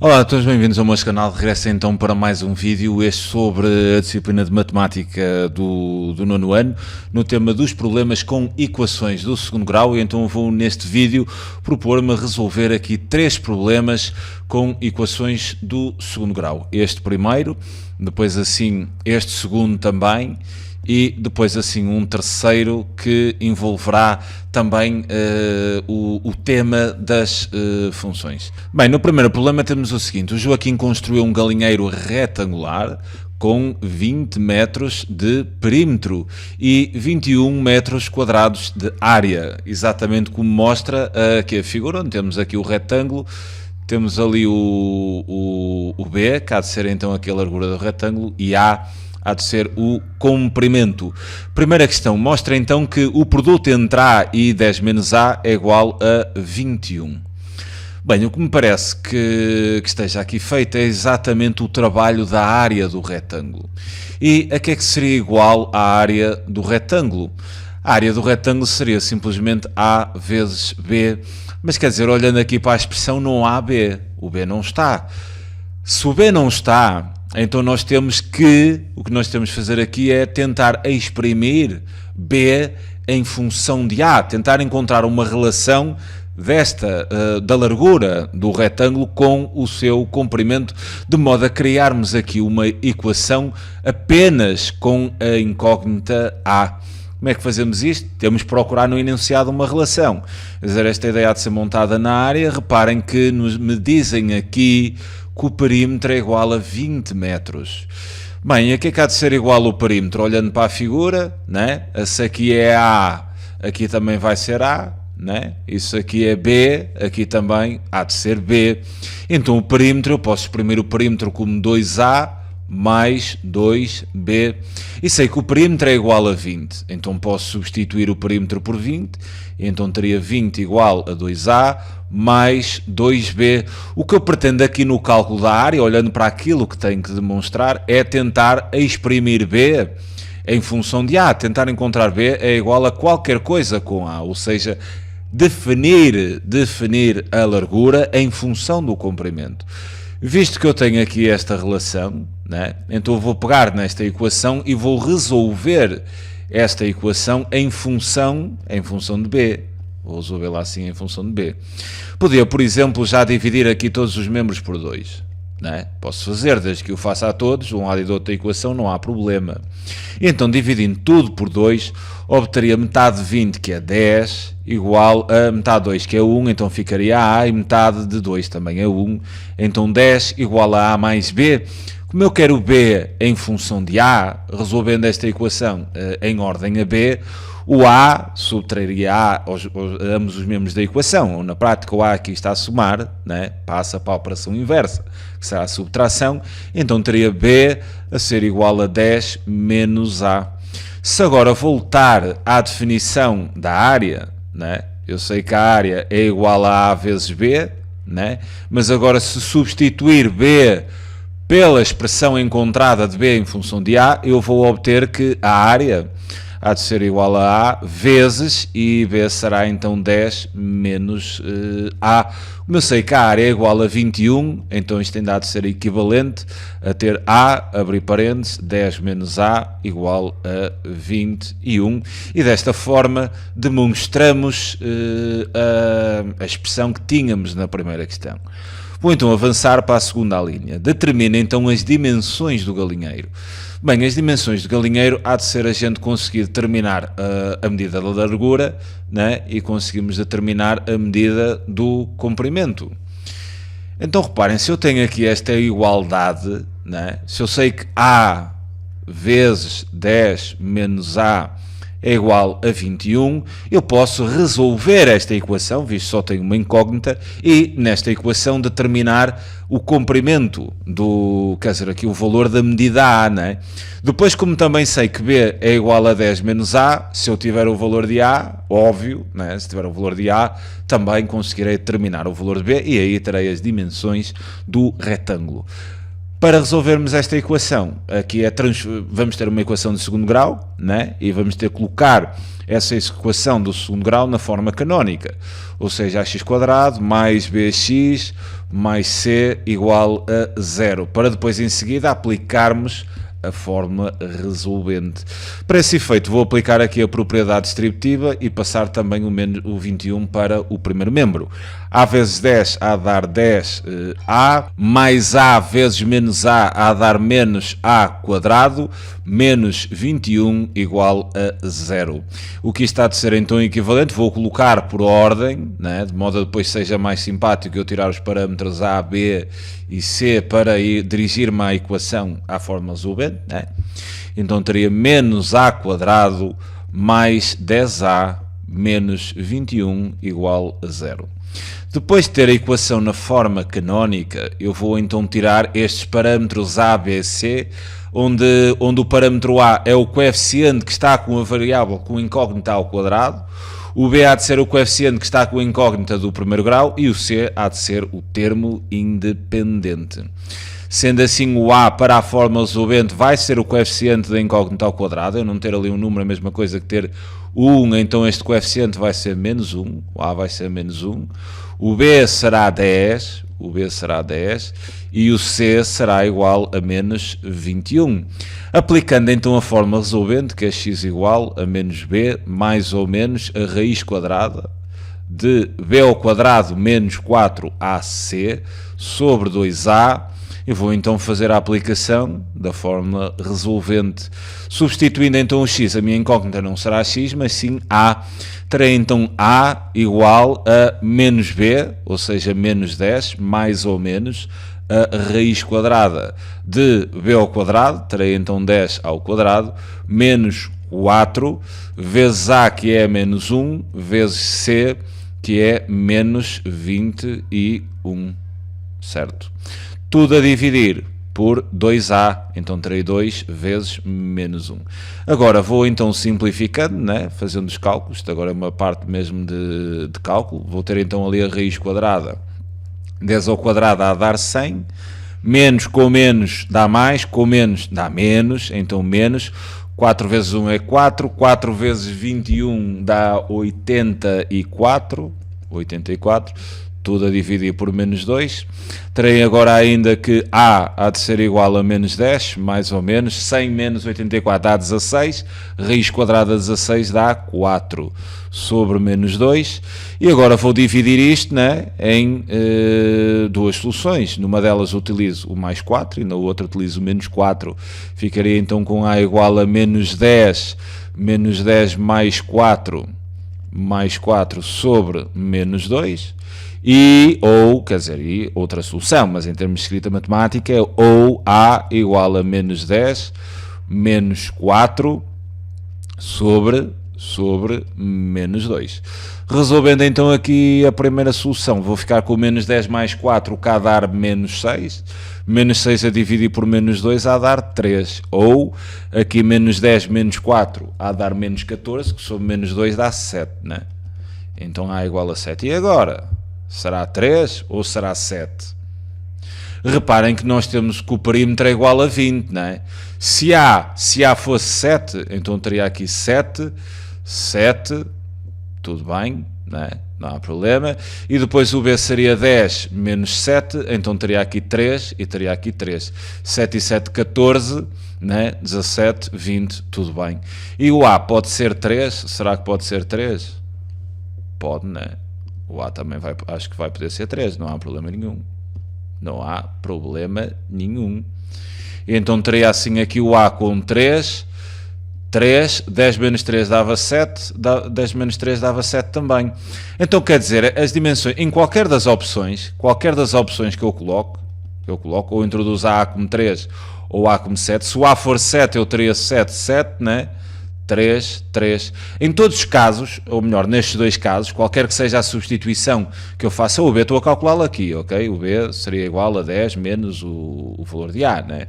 Olá a todos, bem-vindos ao meu canal. Regresso então para mais um vídeo, este sobre a disciplina de Matemática do nono ano, no tema dos problemas com equações do segundo grau. E então vou neste vídeo propor-me resolver aqui 3 problemas com equações do segundo grau. Este primeiro, depois assim este segundo também, e depois assim um terceiro que envolverá também o tema das funções. Bem, no primeiro problema temos o seguinte: o Joaquim construiu um galinheiro retangular com 20 metros de perímetro e 21 metros quadrados de área, exatamente como mostra aqui a figura, onde temos aqui o retângulo. Temos ali o B, que há de ser então aqui a largura do retângulo, e A há de ser o comprimento. Primeira questão, mostra então que o produto entre A e 10 menos A é igual a 21. Bem, o que me parece que esteja aqui feito é exatamente o trabalho da área do retângulo. E a que é que seria igual à área do retângulo? A área do retângulo seria simplesmente A vezes B, mas quer dizer, olhando aqui para a expressão, não há B, o B não está. Se o B não está, então o que nós temos de fazer aqui é tentar exprimir B em função de A, tentar encontrar uma relação da largura do retângulo com o seu comprimento, de modo a criarmos aqui uma equação apenas com a incógnita A. Como é que fazemos isto? Temos de procurar no enunciado uma relação. Quer dizer, esta ideia há de ser montada na área. Reparem que me dizem aqui que o perímetro é igual a 20 metros. Bem, a que é que há de ser igual o perímetro? Olhando para a figura, né? Se aqui é A, aqui também vai ser A, né? Isso aqui é B, aqui também há de ser B. Então o perímetro, eu posso exprimir o perímetro como 2A mais 2B. E sei que o perímetro é igual a 20. Então posso substituir o perímetro por 20. Então teria 20 igual a 2A mais 2B. O que eu pretendo aqui no cálculo da área, olhando para aquilo que tenho que demonstrar, é tentar exprimir B em função de A. Tentar encontrar B é igual a qualquer coisa com A. Ou seja, definir a largura em função do comprimento. Visto que eu tenho aqui esta relação, né, então eu vou pegar nesta equação e vou resolver esta equação em função de B. Vou resolvê-la assim em função de B. Podia, por exemplo, já dividir aqui todos os membros por 2. Né? Posso fazer, desde que o faça a todos, de um lado e do outro da equação, não há problema. E então, dividindo tudo por 2, obteria metade de 20, que é 10, igual a metade de 2, que é 1, então ficaria A, e metade de 2 também é 1, então 10 igual a A mais B. Como eu quero B em função de A, resolvendo esta equação em ordem a B, o A subtrairia A ambos os membros da equação, ou na prática o A aqui está a somar, né? Passa para a operação inversa, que será a subtração, então teria B a ser igual a 10 menos A. Se agora voltar à definição da área, né? Eu sei que a área é igual a A vezes B, né? Mas agora se substituir B pela expressão encontrada de B em função de A, eu vou obter que a área há de ser igual a A vezes, e B será então 10 menos A. Como eu sei que a área é igual a 21, então isto ainda há de ser equivalente a ter A, abrir parênteses, 10 menos A igual a 21. E desta forma demonstramos a expressão que tínhamos na primeira questão. Vou então avançar para a segunda linha. Determina então as dimensões do galinheiro. Bem, as dimensões do galinheiro há de ser a gente conseguir determinar a medida da largura, né? E conseguimos determinar a medida do comprimento. Então reparem, se eu tenho aqui esta igualdade, né? Se eu sei que A vezes 10 menos A é igual a 21, eu posso resolver esta equação, visto que só tenho uma incógnita, e nesta equação determinar o comprimento quer dizer, aqui o valor da medida A, né? Depois, como também sei que B é igual a 10 menos A, se eu tiver o valor de A, óbvio, né? Se tiver o valor de A, também conseguirei determinar o valor de B, e aí terei as dimensões do retângulo. Para resolvermos esta equação, aqui vamos ter uma equação de segundo grau, né? E vamos ter que colocar essa equação do segundo grau na forma canónica, ou seja, ax² mais bx mais C igual a 0, para depois em seguida aplicarmos a fórmula resolvente. Para esse efeito vou aplicar aqui a propriedade distributiva e passar também o 21 para o primeiro membro. A vezes 10 a dar 10A, mais A vezes menos A dar menos A quadrado, menos 21 igual a 0. O que está a ser então equivalente, vou colocar por ordem, né, de modo a depois seja mais simpático eu tirar os parâmetros A, B e C para dirigir-me à equação à forma resolvente, né? Então teria menos A quadrado mais 10A menos 21 igual a 0. Depois de ter a equação na forma canónica, eu vou então tirar estes parâmetros A, B e C, onde o parâmetro A é o coeficiente que está com a variável com incógnita ao quadrado, o B há de ser o coeficiente que está com a incógnita do primeiro grau e o C há de ser o termo independente. Sendo assim, o A para a forma resolvente vai ser o coeficiente da incógnita ao quadrado. Eu não ter ali um número, a mesma coisa que ter 1, então este coeficiente vai ser menos 1. O A vai ser menos 1. O B será 10. O B será 10. E o C será igual a menos 21. Aplicando então a forma resolvente, que é x igual a menos b, mais ou menos a raiz quadrada de b ao quadrado menos 4ac sobre 2a. Eu vou então fazer a aplicação da fórmula resolvente. Substituindo então o x, a minha incógnita não será x, mas sim a. Terei então a igual a menos b, ou seja, menos 10, mais ou menos a raiz quadrada de b ao quadrado, terei então 10 ao quadrado, menos 4, vezes a, que é menos 1, vezes c, que é menos 21, certo? Tudo a dividir por 2a, então terei 2 vezes menos 1. Agora vou então simplificando, né? Fazendo os cálculos, isto agora é uma parte mesmo de cálculo, vou ter então ali a raiz quadrada, 10 ao quadrado a dar 100, menos com menos dá mais, com menos dá menos, então menos, 4 vezes 1 é 4, 4 vezes 21 dá 84, tudo a dividir por menos 2. Terei agora ainda que A há de ser igual a menos 10, mais ou menos, 100 menos 84 dá 16, raiz quadrada de 16 dá 4 sobre menos 2, e agora vou dividir isto, né, em duas soluções. Numa delas utilizo o mais 4 e na outra utilizo o menos 4. Ficaria então com A igual a menos 10 mais 4 sobre menos 2. E outra solução, mas em termos de escrita matemática é ou A igual a menos 10 menos 4 sobre menos 2. Resolvendo então aqui a primeira solução, vou ficar com menos 10 mais 4, que a dar menos 6. Menos 6 a dividir por menos 2 a dar 3. Ou aqui menos 10 menos 4 a dar menos 14, que sobre menos 2 dá 7, né? Então A igual a 7. E agora? Será 3 ou será 7? Reparem que nós temos que o perímetro é igual a 20, não é? Se A fosse 7, então teria aqui 7, tudo bem, não é? Não há problema. E depois o B seria 10 menos 7, então teria aqui 3 e teria aqui 3. 7 e 7, 14, né? 17, 20, tudo bem. E o A pode ser 3? Será que pode ser 3? Pode, não é? O A também acho que vai poder ser 3, não há problema nenhum. Não há problema nenhum. Então teria assim aqui o A com 3, 10 menos 3 dava 7, 10 menos 3 dava 7 também. Então quer dizer, as dimensões, em qualquer das opções que eu coloco, ou introduzo A como 3 ou A como 7, se o A for 7 eu teria 7, né? 3. Em todos os casos, ou melhor, nestes dois casos, qualquer que seja a substituição que eu faça, o B estou a calculá-lo aqui, ok? O B seria igual a 10 menos o valor de A, né?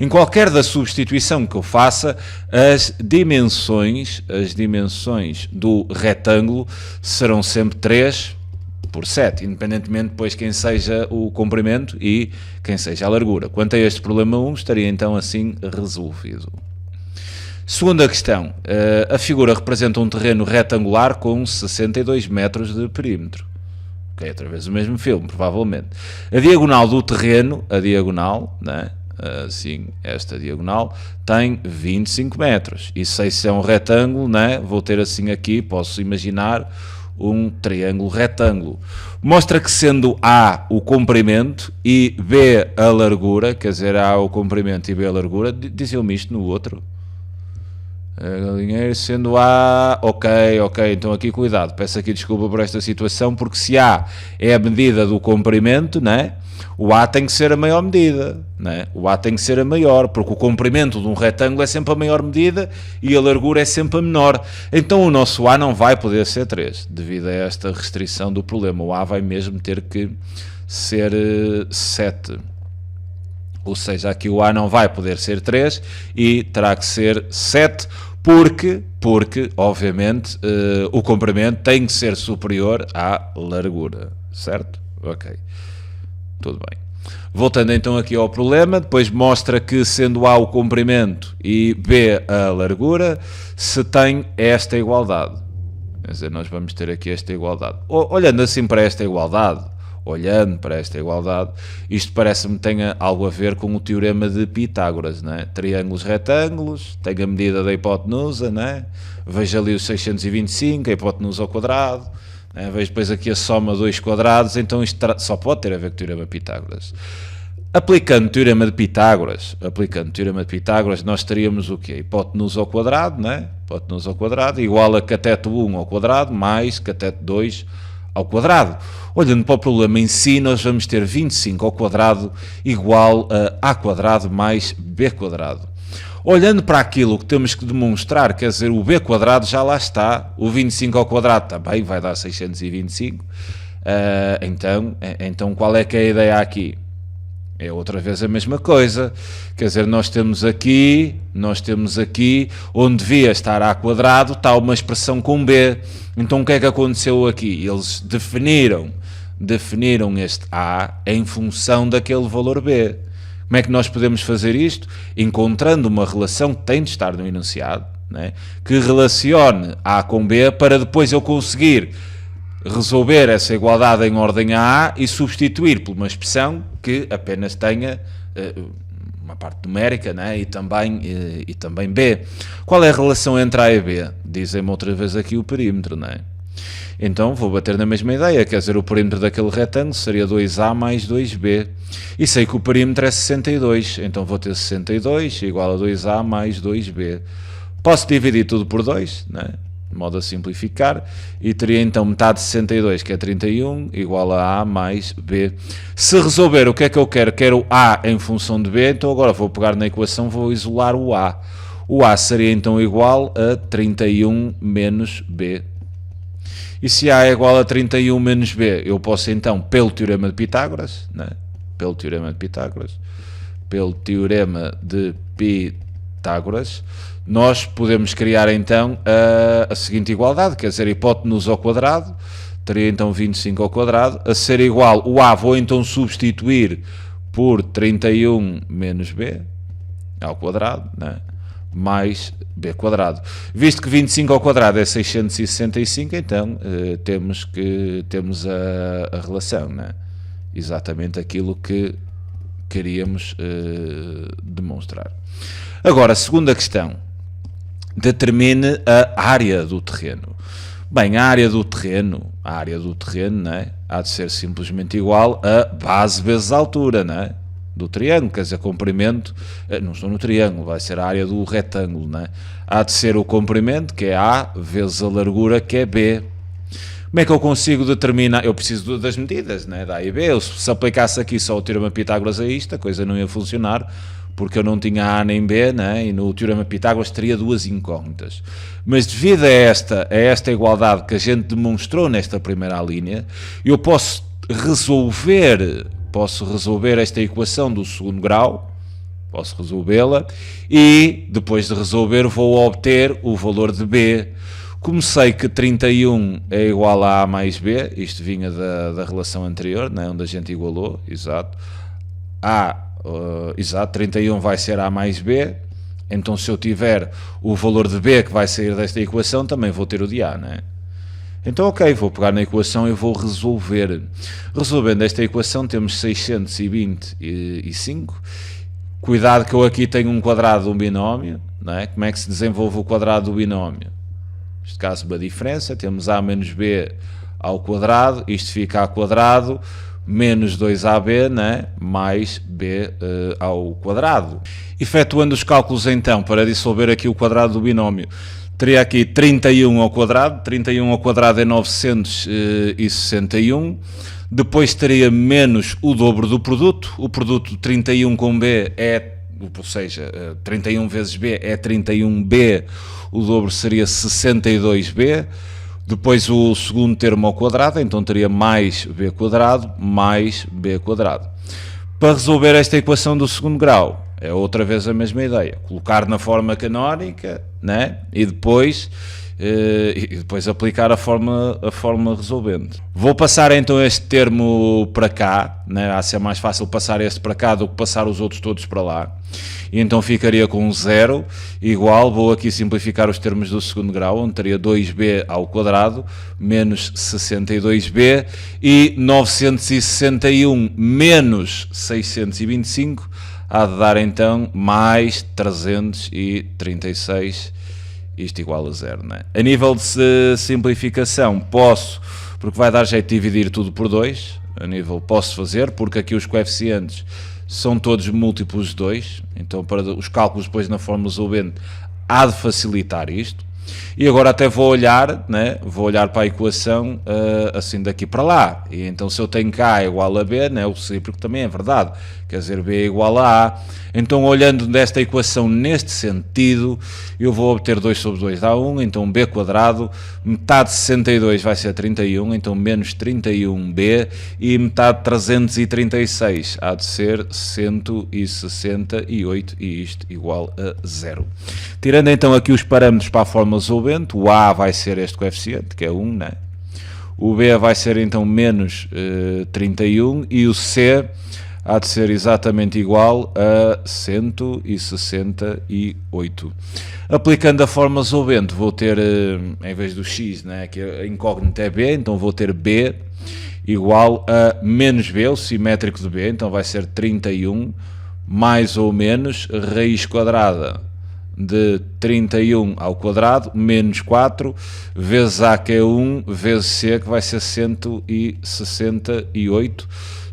Em qualquer da substituição que eu faça, as dimensões do retângulo serão sempre 3 por 7, independentemente depois quem seja o comprimento e quem seja a largura. Quanto a este problema 1, estaria então assim resolvido. Segunda questão, a figura representa um terreno retangular com 62 metros de perímetro. Ok, outra vez o mesmo filme, provavelmente. A diagonal do terreno, a diagonal, né? Assim, esta diagonal, tem 25 metros. E sei se é um retângulo, né? Vou ter assim aqui, posso imaginar, um triângulo retângulo. Mostra que sendo A o comprimento e B a largura, quer dizer, A o comprimento e B a largura, diziam-me isto no outro. Galinheiro sendo A, ok, então aqui cuidado, peço aqui desculpa por esta situação, porque se A é a medida do comprimento, né? O A tem que ser a maior medida, né? O A tem que ser a maior, porque o comprimento de um retângulo é sempre a maior medida e a largura é sempre a menor. Então o nosso A não vai poder ser 3, devido a esta restrição do problema. O A vai mesmo ter que ser 7. Ou seja, aqui o A não vai poder ser 3 e terá que ser 7, porque obviamente, o comprimento tem que ser superior à largura, certo? Ok, tudo bem. Voltando então aqui ao problema, depois mostra que sendo A o comprimento e B a largura, se tem esta igualdade. Quer dizer, nós vamos ter aqui esta igualdade. Olhando assim para esta igualdade, isto parece-me que tenha algo a ver com o teorema de Pitágoras, né? Triângulos retângulos, tem a medida da hipotenusa, né? Veja ali os 625, a hipotenusa ao quadrado, né? Vejo depois aqui a soma de 2 quadrados, então isto só pode ter a ver com o teorema de Pitágoras. Aplicando o teorema de Pitágoras, nós teríamos o quê? Hipotenusa ao quadrado, né? Hipotenusa ao quadrado igual a cateto 1 ao quadrado mais cateto 2 ao quadrado. Olhando para o problema em si, nós vamos ter 25 ao quadrado igual a A quadrado mais B quadrado. Olhando para aquilo que temos que demonstrar, quer dizer, o B quadrado já lá está, o 25 ao quadrado também vai dar 625. Então qual é que é a ideia aqui? É outra vez a mesma coisa, quer dizer, nós temos aqui, onde devia estar A quadrado, está uma expressão com B. Então o que é que aconteceu aqui? Eles definiram este A em função daquele valor B. Como é que nós podemos fazer isto? Encontrando uma relação que tem de estar no enunciado, né? Que relacione A com B para depois eu conseguir resolver essa igualdade em ordem a e substituir por uma expressão que apenas tenha uma parte numérica, né? e também B. Qual é a relação entre A e B? Dizem-me outra vez aqui o perímetro, né? Então vou bater na mesma ideia, quer dizer, o perímetro daquele retângulo seria 2A mais 2B. E sei que o perímetro é 62, então vou ter 62 igual a 2A mais 2B. Posso dividir tudo por 2, né? De modo a simplificar, e teria então metade de 62, que é 31, igual a A mais B. Se resolver o que é que eu quero? Quero A em função de B, então agora vou pegar na equação, vou isolar o A. O A seria então igual a 31 menos B. E se A é igual a 31 menos B, eu posso então, pelo teorema de Pitágoras, né? Pelo teorema de Pitágoras, nós podemos criar então a seguinte igualdade, quer dizer, a hipotenusa ao quadrado, teria então 25 ao quadrado, a ser igual, o A vou então substituir por 31 menos B ao quadrado, né? Mais B quadrado. Visto que 25 ao quadrado é 665, então temos a relação, né? Exatamente aquilo que queríamos demonstrar. Agora, segunda questão. Determine a área do terreno. Bem, a área do terreno, né, há de ser simplesmente igual a base vezes a altura, né, do triângulo, quer dizer, comprimento, não estou no triângulo, vai ser a área do retângulo, né, há de ser o comprimento, que é A, vezes a largura, que é B. Como é que eu consigo determinar? Eu preciso das medidas, né, da A e B. Se aplicasse aqui só o teorema de Pitágoras a isto, a coisa não ia funcionar, porque eu não tinha A nem B, né? E no teorema de Pitágoras teria duas incógnitas. Mas devido a esta igualdade que a gente demonstrou nesta primeira linha, eu posso resolver esta equação do segundo grau, posso resolvê-la, e depois de resolver vou obter o valor de B. Como sei que 31 é igual a A mais B, isto vinha da relação anterior, né? Onde a gente igualou, exato, exato, 31 vai ser A mais B, então se eu tiver o valor de B que vai sair desta equação, também vou ter o de A, né? Então ok, vou pegar na equação e vou resolver. Resolvendo esta equação temos 625. Cuidado que eu aqui tenho um quadrado de um binómio, não é? Como é que se desenvolve o quadrado do binómio? Neste caso uma diferença, temos a menos b ao quadrado, isto fica a quadrado, menos 2ab, né? Mais b ao quadrado. Efetuando os cálculos então, para dissolver aqui o quadrado do binómio, teria aqui 31 ao quadrado, 31 ao quadrado é 961, depois teria menos o dobro do produto, o produto 31 com b é, ou seja, 31 vezes b é 31b, o dobro seria 62b, depois o segundo termo ao quadrado, então teria mais b quadrado mais b quadrado. Para resolver esta equação do segundo grau, é outra vez a mesma ideia, colocar na forma canónica, né? E depois aplicar a forma resolvente. Vou passar então este termo para cá, né? A ser mais fácil passar este para cá do que passar os outros todos para lá. E então ficaria com 0 igual, vou aqui simplificar os termos do segundo grau, onde teria 2b ao quadrado menos 62b e 961 menos 625 há de dar então mais 336, isto igual a 0, não é? A nível de simplificação posso, porque vai dar jeito de dividir tudo por 2, a nível posso fazer, porque aqui os coeficientes são todos múltiplos de 2, então para os cálculos depois na forma resolvente há de facilitar isto. E agora até vou olhar, né? Vou olhar para a equação assim daqui para lá, e então se eu tenho que A igual a B, né? O recíproco também é verdade, quer dizer B é igual a A, então olhando desta equação neste sentido, eu vou obter 2 sobre 2 dá 1, então B quadrado, metade de 62 vai ser 31, então menos 31B, e metade de 336 há de ser 168, e isto igual a 0. Tirando então aqui os parâmetros para a forma resolvente, o A vai ser este coeficiente, que é 1, né? O B vai ser então menos 31 e o C há de ser exatamente igual a 168. Aplicando a forma resolvente vou ter, em vez do x, né, que a incógnita é B, então vou ter B igual a menos B, o simétrico de B, então vai ser 31 mais ou menos raiz quadrada de 31 ao quadrado menos 4 vezes A, que é 1, vezes C, que vai ser 168,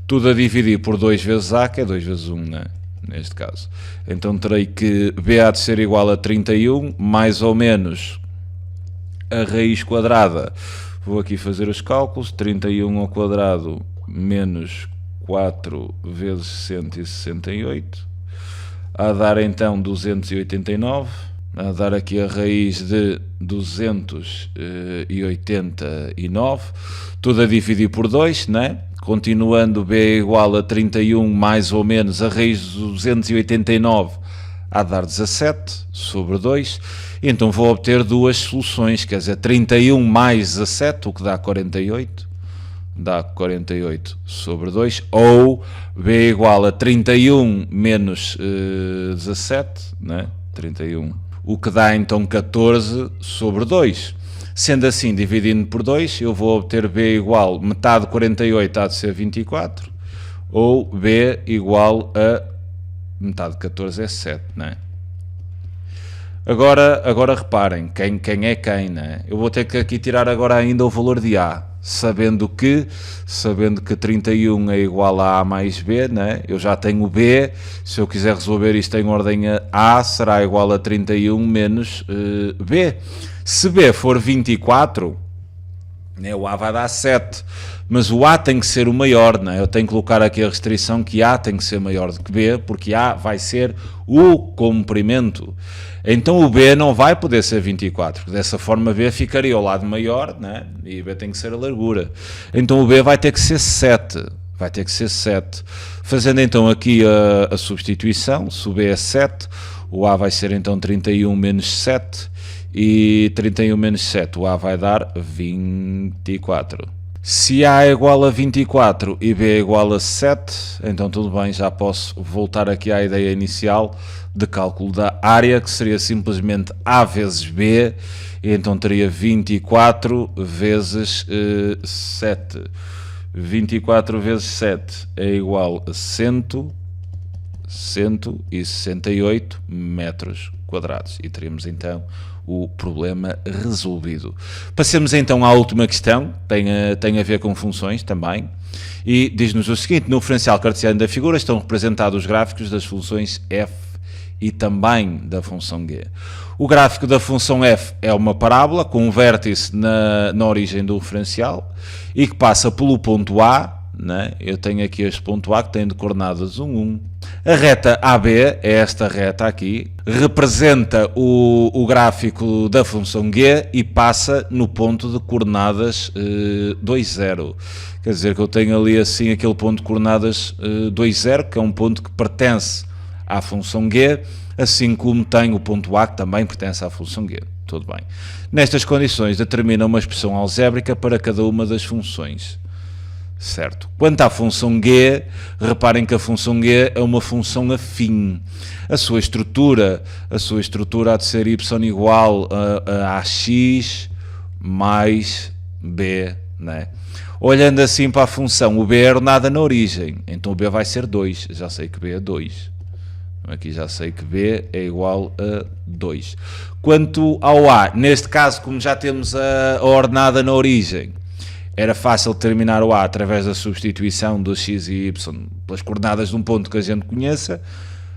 tudo a dividir por 2 vezes A, que é 2 vezes 1, né? Neste caso. Então terei que B há de ser igual a 31, mais ou menos a raiz quadrada, vou aqui fazer os cálculos, 31 ao quadrado menos 4 vezes 168, a dar então 289, a dar aqui a raiz de 289, tudo a dividir por 2, né? Continuando, B é igual a 31 mais ou menos a raiz de 289, a dar 17 sobre 2, e então vou obter duas soluções, quer dizer, 31 mais 17, o que dá 48, dá 48 sobre 2, ou B é igual a 31 menos 17, né? 31, o que dá então 14 sobre 2. Sendo assim, dividindo por 2, eu vou obter B igual, metade de 48 há de ser 24, ou B igual a metade de 14 é 7, né? Agora reparem, quem é quem, né? Eu vou ter que aqui tirar agora ainda o valor de A, sabendo que 31 é igual a A mais B, né? Eu já tenho B, se eu quiser resolver isto em ordem A, será igual a 31 menos B. Se B for 24, né, o A vai dar 7, mas o A tem que ser o maior, né? Eu tenho que colocar aqui a restrição que A tem que ser maior do que B, porque A vai ser o comprimento. Então o B não vai poder ser 24, porque dessa forma B ficaria ao lado maior, né? E B tem que ser a largura. Então o B vai ter que ser 7. Vai ter que ser 7. Fazendo então aqui a substituição, se o B é 7, o A vai ser então 31 menos 7, e 31 menos 7, o A vai dar 24. Se A é igual a 24 e B é igual a 7, então tudo bem, já posso voltar aqui à ideia inicial de cálculo da área, que seria simplesmente A vezes B, e então teria 24 vezes 7. 24 vezes 7 é igual a 168 metros quadrados. E teríamos então o problema resolvido. Passemos então à última questão, tem a ver com funções também, e diz-nos o seguinte: no referencial cartesiano da figura estão representados os gráficos das funções f e também da função g. O gráfico da função f é uma parábola com um vértice na origem do referencial e que passa pelo ponto A, né? Eu tenho aqui este ponto A que tem de coordenadas 1, 1. A reta AB, é esta reta aqui, representa o gráfico da função g e passa no ponto de coordenadas 2, 0. Quer dizer que eu tenho ali assim aquele ponto de coordenadas 2, 0, que é um ponto que pertence à função g, assim como tenho o ponto A que também pertence à função g. Tudo bem. Nestas condições determina uma expressão algébrica para cada uma das funções. Certo. Quanto à função g, reparem que a função g é uma função afim. A sua estrutura há de ser y igual a ax mais b, né? Olhando assim para a função, o b é ordenada na origem, então o b vai ser 2, já sei que b é 2. Aqui já sei que b é igual a 2. Quanto ao a, neste caso, como já temos a ordenada na origem, era fácil determinar o a através da substituição do x e y pelas coordenadas de um ponto que a gente conheça,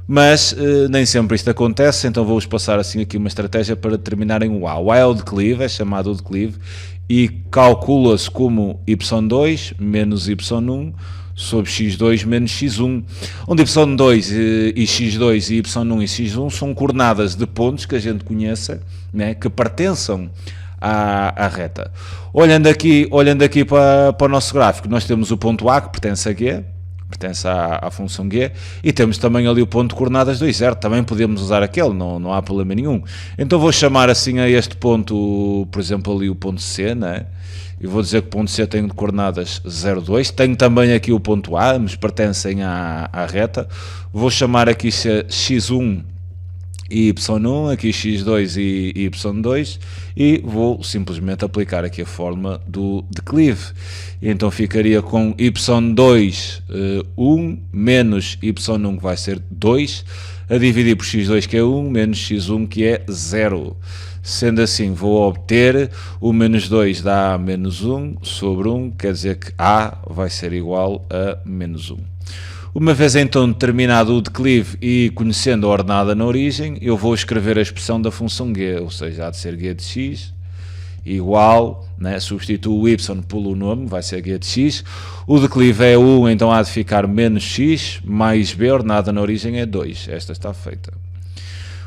mas nem sempre isto acontece, então vou-vos passar assim aqui uma estratégia para determinarem o a. O a é o declive, é chamado o declive, e calcula-se como y2 menos y1 sobre x2 menos x1, onde y2 e x2 e y1 e x1 são coordenadas de pontos que a gente conheça, né, que pertençam à reta. Olhando aqui para o nosso gráfico, nós temos o ponto A que pertence a g, pertence à função g, e temos também ali o ponto de coordenadas 2, 0, também podemos usar aquele, não há problema nenhum. Então vou chamar assim a este ponto, por exemplo, ali o ponto C, né? E vou dizer que o ponto C tem de coordenadas 0, 2, tenho também aqui o ponto A, ambos pertencem à reta, vou chamar aqui x1 e y1, aqui x2 e y2, e vou simplesmente aplicar aqui a forma do declive. E então ficaria com y2 1 menos y1 que vai ser 2, a dividir por x2 que é 1, menos x1 que é 0. Sendo assim, vou obter o menos 2 dá menos 1 sobre 1, quer dizer que a vai ser igual a menos 1. Uma vez então determinado o declive e conhecendo a ordenada na origem, eu vou escrever a expressão da função g, ou seja, há de ser g de x igual, né, substituo o y pelo nome, vai ser g de x, o declive é 1, então há de ficar menos x, mais b, ordenada na origem é 2, esta está feita.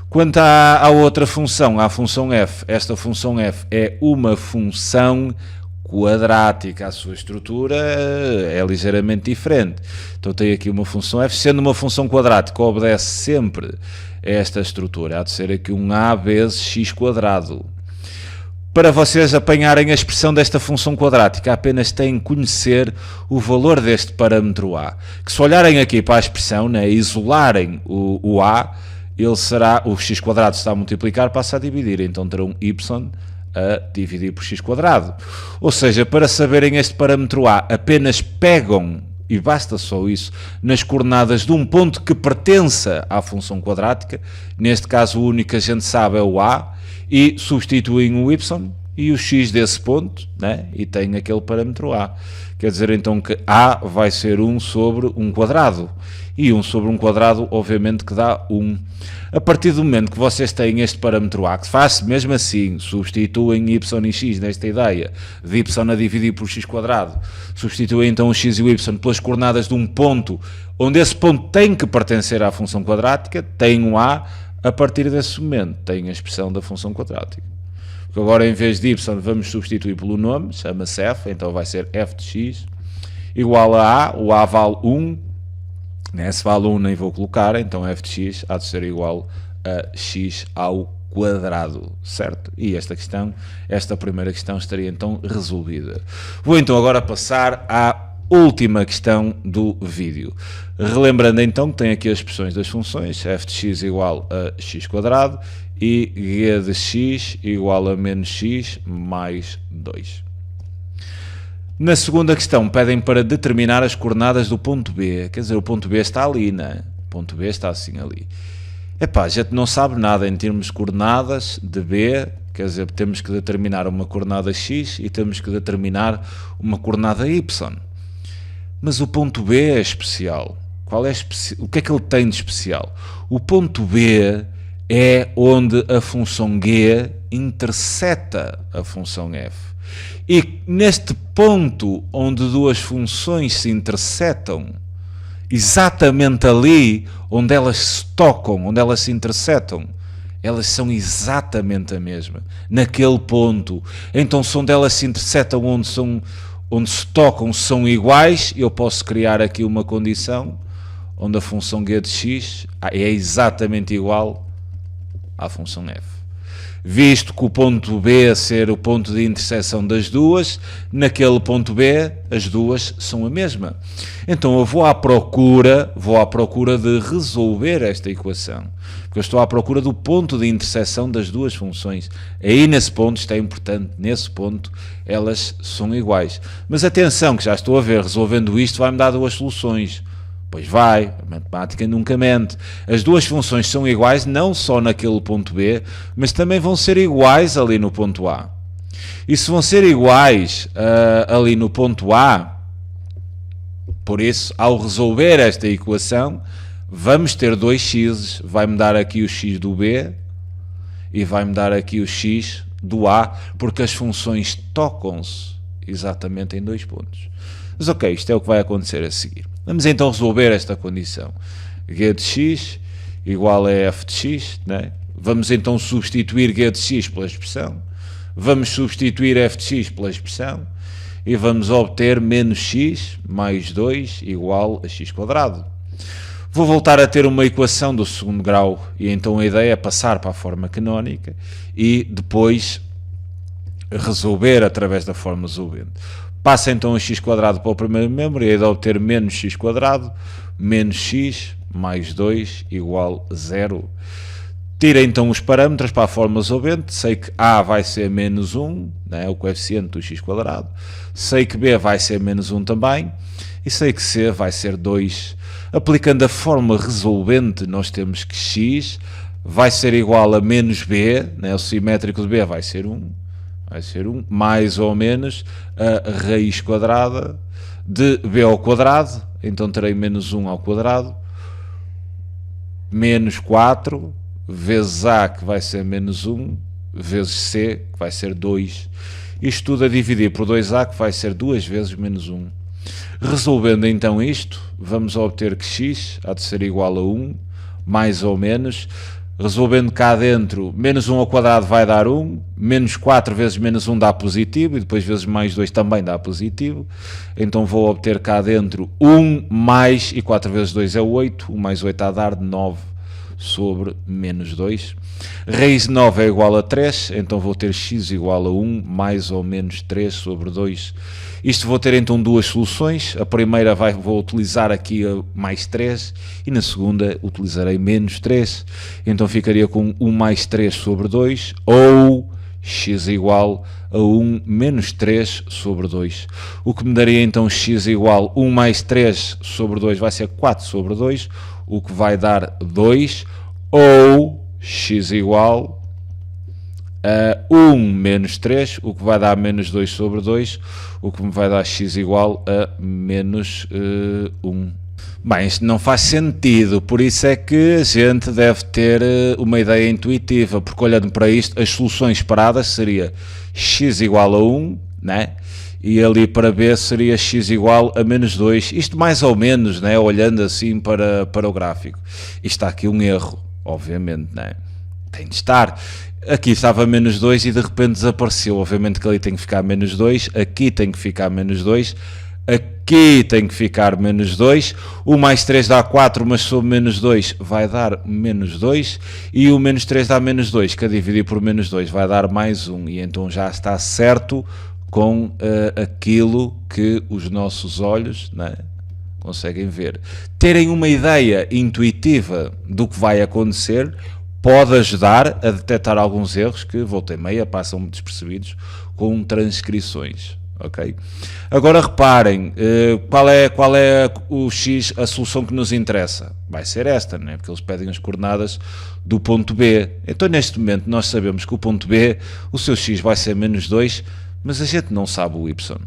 Quanto à outra função, à função f, esta função f é uma função quadrática, a sua estrutura é ligeiramente diferente. Então tenho aqui uma função f, sendo uma função quadrática, obedece sempre a esta estrutura, há de ser aqui um a vezes x quadrado. Para vocês apanharem a expressão desta função quadrática, apenas têm que conhecer o valor deste parâmetro a, que se olharem aqui para a expressão, né, isolarem o a, ele será, o x quadrado está a multiplicar, passa a dividir, então terão y a dividir por x quadrado. Ou seja, para saberem este parâmetro a, apenas pegam, e basta só isso, nas coordenadas de um ponto que pertença à função quadrática, neste caso o único que a gente sabe é o a, e substituem o y e o x desse ponto, né? E tem aquele parâmetro a. Quer dizer então que a vai ser 1 sobre 1 quadrado. E 1 sobre 1 quadrado, obviamente que dá 1. A partir do momento que vocês têm este parâmetro a, que faz mesmo assim, substituem y e x nesta ideia de y a dividir por x quadrado, substituem então o x e o y pelas coordenadas de um ponto, onde esse ponto tem que pertencer à função quadrática, tem um a partir desse momento, tem a expressão da função quadrática. Porque agora em vez de y vamos substituir pelo nome, chama-se f, então vai ser f de x, igual a, o a vale 1, né? Se vale 1 nem vou colocar, então f de x há de ser igual a x ao quadrado, certo? E esta primeira questão estaria então resolvida. Vou então agora passar à última questão do vídeo. Relembrando então que tem aqui as expressões das funções, f de x igual a x quadrado e g de x igual a menos x mais 2. Na segunda questão pedem para determinar as coordenadas do ponto B, quer dizer, o ponto B está ali, né? O ponto B está assim ali. Epá, a gente não sabe nada em termos de coordenadas de B, quer dizer, temos que determinar uma coordenada x e temos que determinar uma coordenada y. Mas o ponto B é especial. O que é que ele tem de especial? O ponto B é onde a função g interseta a função f. E neste ponto onde duas funções se intersetam, exatamente ali onde elas se tocam, onde elas se intersetam, elas são exatamente a mesma. Naquele ponto, então se onde elas se intersetam, onde se tocam, são iguais, eu posso criar aqui uma condição onde a função g de x é exatamente igual à função f. Visto que o ponto B ser o ponto de interseção das duas, naquele ponto B as duas são a mesma. Então eu vou à procura de resolver esta equação, porque eu estou à procura do ponto de interseção das duas funções. Aí nesse ponto, isto é importante, nesse ponto elas são iguais. Mas atenção, que já estou a ver, resolvendo isto vai-me dar duas soluções. Pois vai, a matemática nunca mente. As duas funções são iguais não só naquele ponto B, mas também vão ser iguais ali no ponto A. E se vão ser iguais ali no ponto A, por isso, ao resolver esta equação, vamos ter dois x, vai-me dar aqui o x do B e vai-me dar aqui o x do A, porque as funções tocam-se exatamente em dois pontos. Mas ok, isto é o que vai acontecer a seguir. Vamos então resolver esta condição. G de x igual a f de x, né? Vamos então substituir g de x pela expressão. Vamos substituir f de x pela expressão. E vamos obter menos x mais 2 igual a x quadrado. Vou voltar a ter uma equação do segundo grau. E então a ideia é passar para a forma canónica e depois resolver através da forma resolvente. Passa então o x quadrado para o primeiro membro e a ideia de obter menos x quadrado, menos x mais 2 igual a 0. Tira então os parâmetros para a forma resolvente. Sei que a vai ser menos 1, né, o coeficiente do x quadrado. Sei que b vai ser menos 1 também. E sei que c vai ser 2. Aplicando a forma resolvente, nós temos que x vai ser igual a menos b, né, o simétrico de b vai ser 1. Vai ser 1, mais ou menos a raiz quadrada de b ao quadrado, então terei menos 1 ao quadrado, menos 4, vezes a, que vai ser menos 1, vezes c, que vai ser 2. Isto tudo a dividir por 2a, que vai ser 2 vezes menos 1. Resolvendo então isto, vamos obter que x há de ser igual a 1, mais ou menos. Resolvendo cá dentro, menos 1 ao quadrado vai dar 1, menos 4 vezes menos 1 dá positivo, e depois vezes mais 2 também dá positivo. Então vou obter cá dentro 1 mais, e 4 vezes 2 é 8, 1 mais 8 a dar 9 sobre menos 2. Raiz de 9 é igual a 3, então vou ter x igual a 1 mais ou menos 3 sobre 2. Isto vou ter então duas soluções. A primeira vou utilizar aqui a mais 3 e na segunda utilizarei menos 3. Então ficaria com 1 mais 3 sobre 2 ou x igual a 1 menos 3 sobre 2. O que me daria então x igual a 1 mais 3 sobre 2 vai ser 4 sobre 2, o que vai dar 2, ou x igual a 1 menos 3, o que vai dar menos 2 sobre 2, o que me vai dar x igual a menos 1. Bem, isto não faz sentido, por isso é que a gente deve ter uma ideia intuitiva, porque olhando para isto, as soluções esperadas seria x igual a 1, né? E ali para B seria x igual a menos 2, isto mais ou menos, né? Olhando assim para o gráfico. Isto está aqui um erro, obviamente, né? Tem de estar. Aqui estava menos 2 e de repente desapareceu, obviamente que ali tem que ficar menos 2, aqui tem que ficar menos 2, aqui tem que ficar menos 2, o mais 3 dá 4, mas sobre menos 2 vai dar menos 2, e o menos 3 dá menos 2, que a dividir por menos 2 vai dar mais 1, e então já está certo com aquilo que os nossos olhos, né, conseguem ver. Terem uma ideia intuitiva do que vai acontecer pode ajudar a detectar alguns erros que, volta e meia, passam despercebidos com transcrições. Ok? Agora reparem, qual é o X, a solução que nos interessa? Vai ser esta, né? Porque eles pedem as coordenadas do ponto B. Então neste momento nós sabemos que o ponto B, o seu X vai ser menos 2, mas a gente não sabe o Y.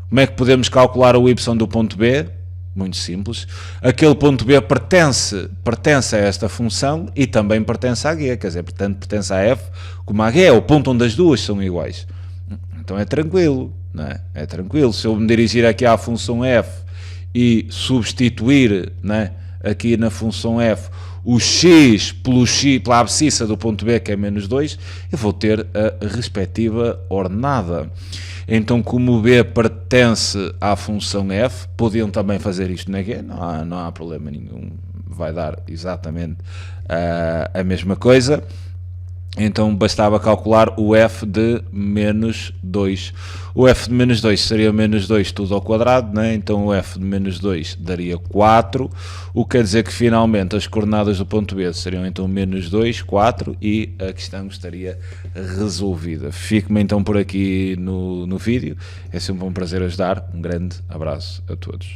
Como é que podemos calcular o Y do ponto B? Muito simples. Aquele ponto B pertence a esta função e também pertence à G, quer dizer, portanto pertence à F como à G, é o ponto onde as duas são iguais. Então é tranquilo, não é? É tranquilo. Se eu me dirigir aqui à função F e substituir, não é, aqui na função F o x pela abscissa do ponto B, que é menos 2, eu vou ter a respectiva ordenada. Então, como o B pertence à função f, podiam também fazer isto na G, não há problema nenhum, vai dar exatamente a mesma coisa. Então bastava calcular o f de menos 2. O f de menos 2 seria menos 2 tudo ao quadrado, né? Então o f de menos 2 daria 4, o que quer dizer que finalmente as coordenadas do ponto B seriam então menos 2, 4 e a questão estaria resolvida. Fico-me então por aqui no vídeo, é sempre um prazer ajudar, um grande abraço a todos.